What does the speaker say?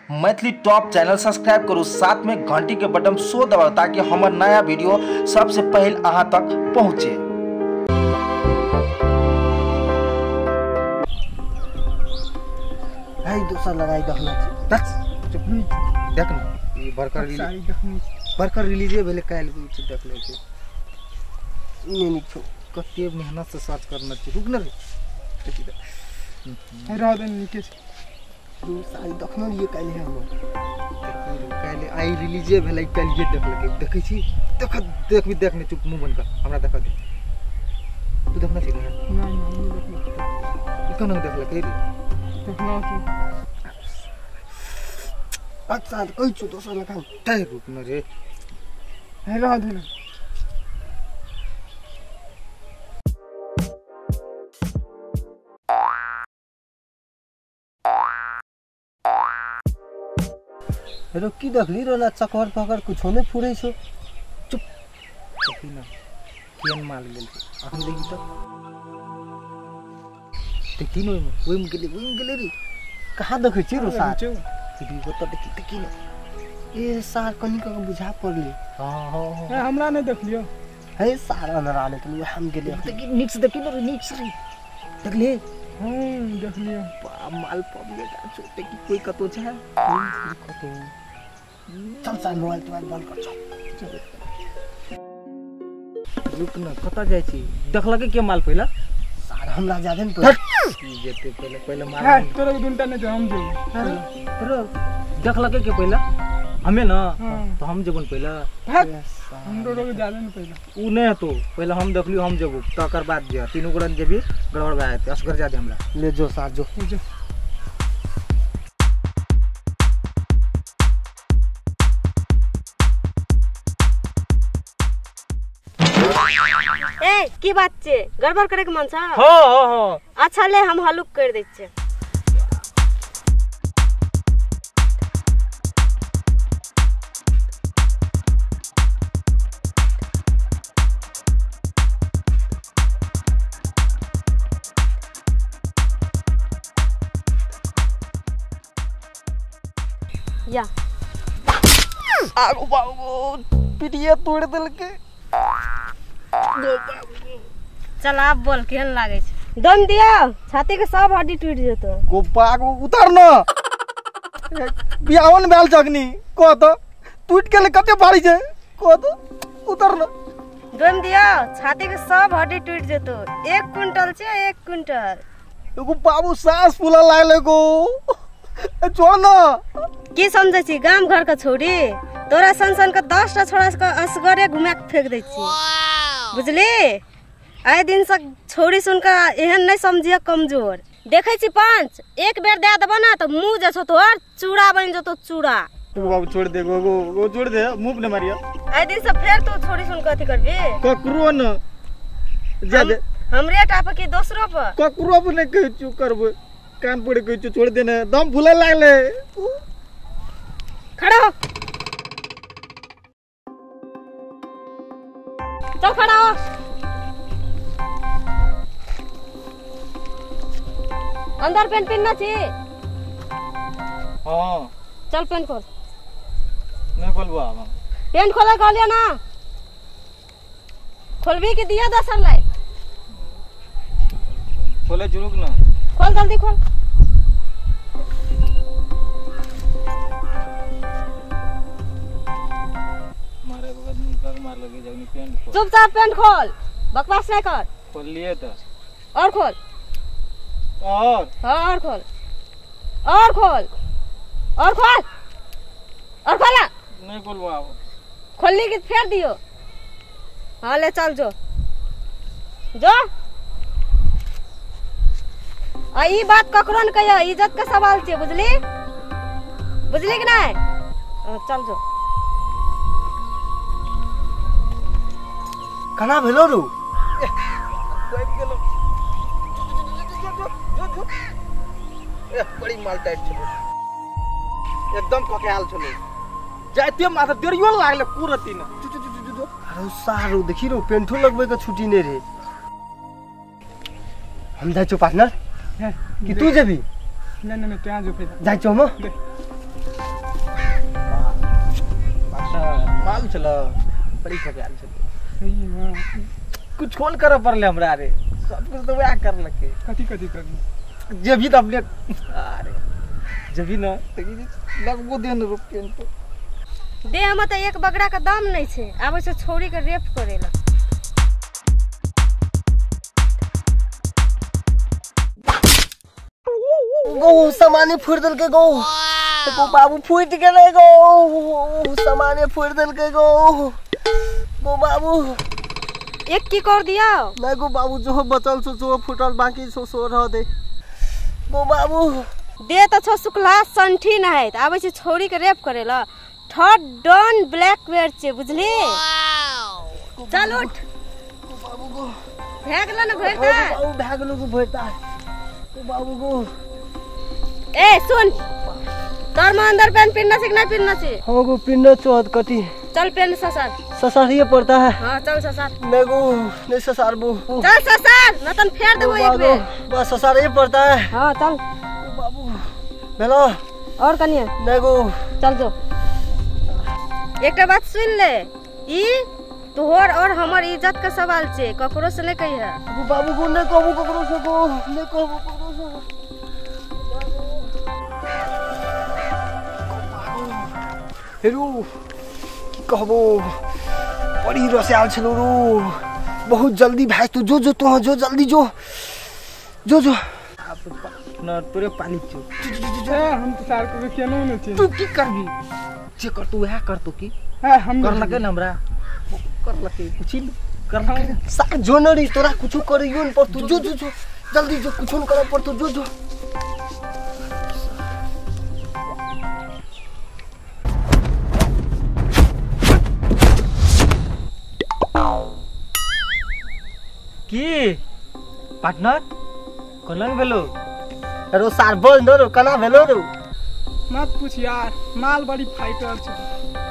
Maithili top channel subscribe करू, साथ में घंटी के बटन सो दबाओ ताकि हमार नया वीडियो सबसे पहले अहां तक पहुंचे। भाई दूसरा लगाई देखना बस चुप देख ना ये बरकर रिलीज भेले काल को देख ले छै नहीं छो कते मेहनत से सर्च करना छै रुक ना रे रात दिन नीचे दू साल देखना ये काल है हम काल आई रिलीज भेले काल ये देख ले देखै छी देख भी देखने चुप मुंह बंद कर हमरा देख दे तू देखना छी ना नहीं देखना इतना देख ले के देखना छी अच्छा कोई छु दोसर लगा तय रुक न रे हेलो देना हेलो की देखली रहला चकर पकड़ कुछ ने फुरै छो चुप देखी ना केन माल गेल अखन देखी तो देखी न ओइम गेले रे कहां देखै छी रो साथ वीडियो को तो देखी ना ए सार कनी का बुझा पड़ली हां हमरा नहीं देखलियो हे सार अंदर आले तो हम गेले देखी निक्स देखी ना निक्स रे देखले देखलियो माल पब्लिक छोटे की कोई कतो छै कतो चल चल मोबाइल बंद कर चल रुक ना कता जाय छी देखलके के माल पहिला सार हमरा जादे न तो जेते पहले माल तोरा दुनटा ने जो हम जे तोरा देखलके के पहिला हमें ना तो हम जेबन पहिला हम दोरो के जादे न पहिला उ ने तो पहले हम देखलियो हम जेबो तकर बाद जे तीनों गोड़न जेबी गड़बड़ भए जाते असगर जादे हमरा ले जो सार जो ए की बात छे गड़बड़ करे के मन छ हां अच्छा ले हम हलुक कर दै छे या आगो बागो पिटिया तोड़ देल के चल आप बोल केहन लागे छै दम दिया छाती के सब हड्डी टूट जेतो गोपा को उतार न बियावन बैल जगनी को तो टूट के कते भारी छै को तो उतार न दम दिया छाती के सब हड्डी टूट जेतो 1 क्विंटल छै 1 क्विंटल एगो बाबू सांस फूला लागले गो छोड़ न की समझै छी गाम घर के छोड़ी तोरा सन के 10 टा छोड़ा के असगरे घुमा के फेंक दै छी बुझली आए दिन से छोड़ी सुन का एहन नहीं समझिए कमजोर देखे छी पांच एक बेर दे देबो ना तो मुंह जे छो तोर चूड़ा बन जतो चूड़ा तू बाबू छोड़ दे गो छोड़ दे मुंह न मारिया आए दिन से फेर तू छोड़ी सुन के अथी करबी ककरो न जा दे हमरे टाप की दोसरो पर ककरो पर नहीं कह चू करबो कान पड़े कह चू छोड़ देना दम फूले लागले खड़ा हो चल खड़ा हो अंदर पेन पहनना चाहिए हां चल पेन खोल नहीं खोलबो हम पेन खोला कहलिया ना खोलबी के दिया दसर लाई खोले जुरुक ना खोल जल्दी खोल मारे बगल में मार लगी जगनी पेंट खोल चुपचाप पेन खोल बकवास नहीं कर खोल लिए तो और खोल और हाँ और खोल और खोल और खोल और खोला नहीं खोलबो अब खोलने की फेर दियो हाँ ले चल जो ई बात ककरो न कहियो इज्जत के सवाल छे बुझली कि नहीं चल जो कना भेलो रू बड़ी माल टाइट छलो एकदम ककेल छलो जाते माथा देरियो लागले कुरती न अरे सारो देखी रो पेंटो लगबे के छुट्टी ने रे हम जाय छो पार्टनर कि तू जेबी नहीं नहीं नहीं, तो यहाँ जो फिर जाय छो हम आल चलो बड़ी खबे आल चलो कुछ खोल कर परले हमरा रे सब कुछ तो वह कर लके कथी करनी जे भी तो अपने अरे जे भी ना लगबो देन रुपये तो देह में तो एक बगड़ा का दाम नहीं छे आबे से छोरी के रेप करेला गो सामाने फुट दल के गो बाबू फुट गेले गो सामाने फुट दल के गो बाबू एक की कर दिया नहीं गो बाबू जो बचल जो फुटल बाकी सो रह दे गो बाबू दे तो छो शुक्ला संठी न है आबे से छोरी के रेप करेला थर्ड डन ब्लैक वेयर छे बुझली चल उठ बाबू गो भागला न भरता बाबू भागलो को भरता बाबू गो ए सुन तोर में अंदर पेन पिनना से नहीं पिनना से हो गो पिन्नो चोद कटी चल पेन ससार ससार ये पड़ता है हां चल ससार नहीं गो नहीं ससार बो चल ससार न तन फेर देबो एक बेर बस ससार ये पड़ता है हां चल बाबू हेलो और कनिया नहीं गो चल जो एकटा बात सुन ले ई तोहर और हमर इज्जत का सवाल छे ककरो से नहीं कही है बाबू को नहीं कहबो ककरो से को नहीं कहबो ककरो से हेरो की कहबो बड़ी रसे आल छलो रो बहुत जल्दी भाई तू जो जो जल्दी जो न तोरे पानी छो हम तो सार को केनो न छे तू की करबी जे कर तू वह कर तो की हम कर लगे न हमरा कर लगे कुछ कर साक जो न री तोरा कुछ करियो न पर तू जो जल्दी जो कुछ न कर पर तू जो की पार्टनर कोलन भेलो रो सार बोल दो रो कना भेलो रो मत पूछ यार माल बड़ी फाइटर छे